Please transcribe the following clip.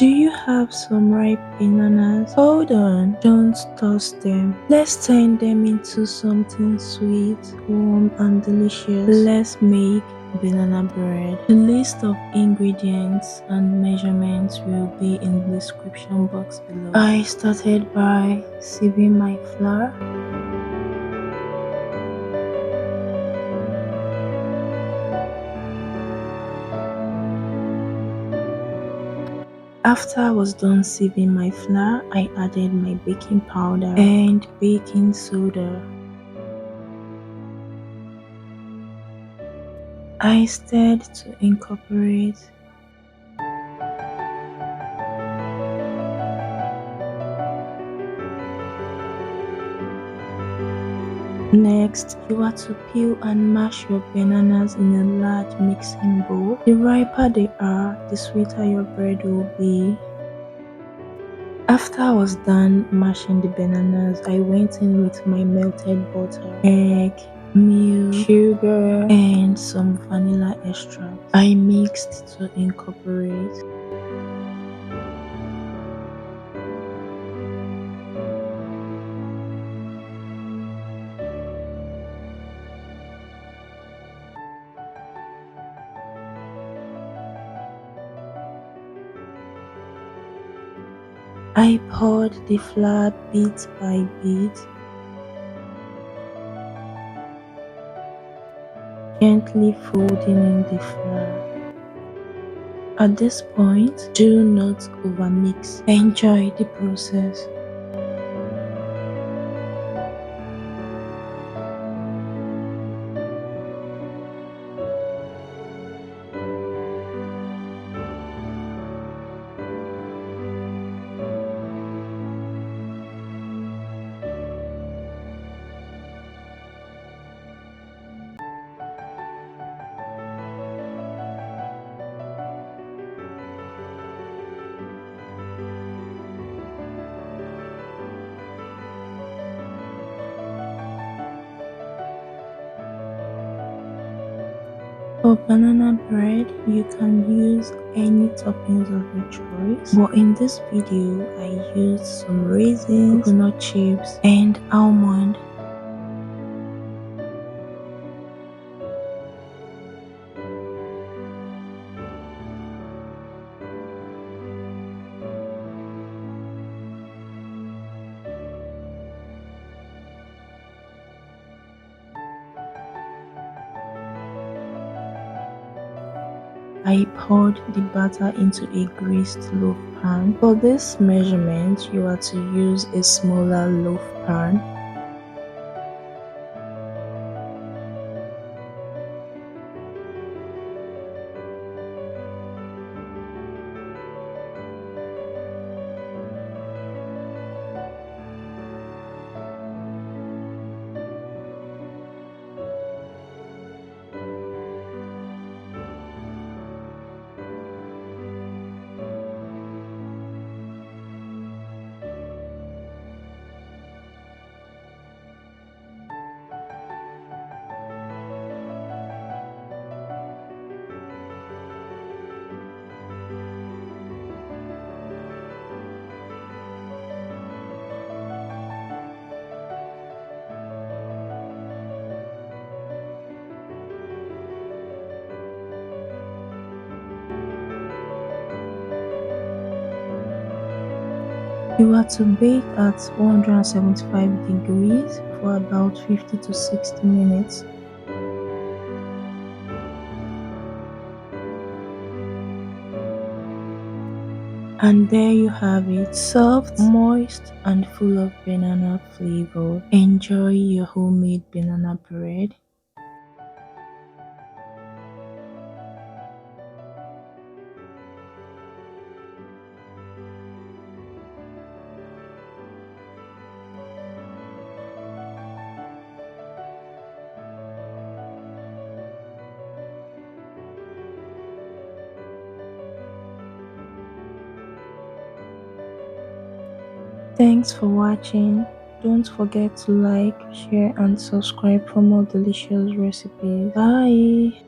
Do you have some ripe bananas? Hold on, don't toss them. Let's turn them into something sweet, warm and delicious. Let's make banana bread. The list of ingredients and measurements will be in the description box below. I started by sieving my flour. After I was done sieving my flour, I added my baking powder and baking soda. I stirred to incorporate. Next, you are to peel and mash your bananas in a large mixing bowl. The riper they are, the sweeter your bread will be. After I was done mashing the bananas, I went in with my melted butter, egg, milk, sugar, and some vanilla extract. I mixed to incorporate. I poured the flour bit by bit, gently folding in the flour. At this point, do not overmix. Enjoy the process. For banana bread, you can use any toppings of your choice, but in this video, I used some raisins, coconut chips, and almond. I poured the batter into a greased loaf pan. For this measurement, you are to use a smaller loaf pan. You are to bake at 175 degrees for about 50 to 60 minutes. And there you have it, soft, moist, and full of banana flavor. Enjoy your homemade banana bread. Thanks for watching. Don't forget to like, share, and subscribe for more delicious recipes. Bye!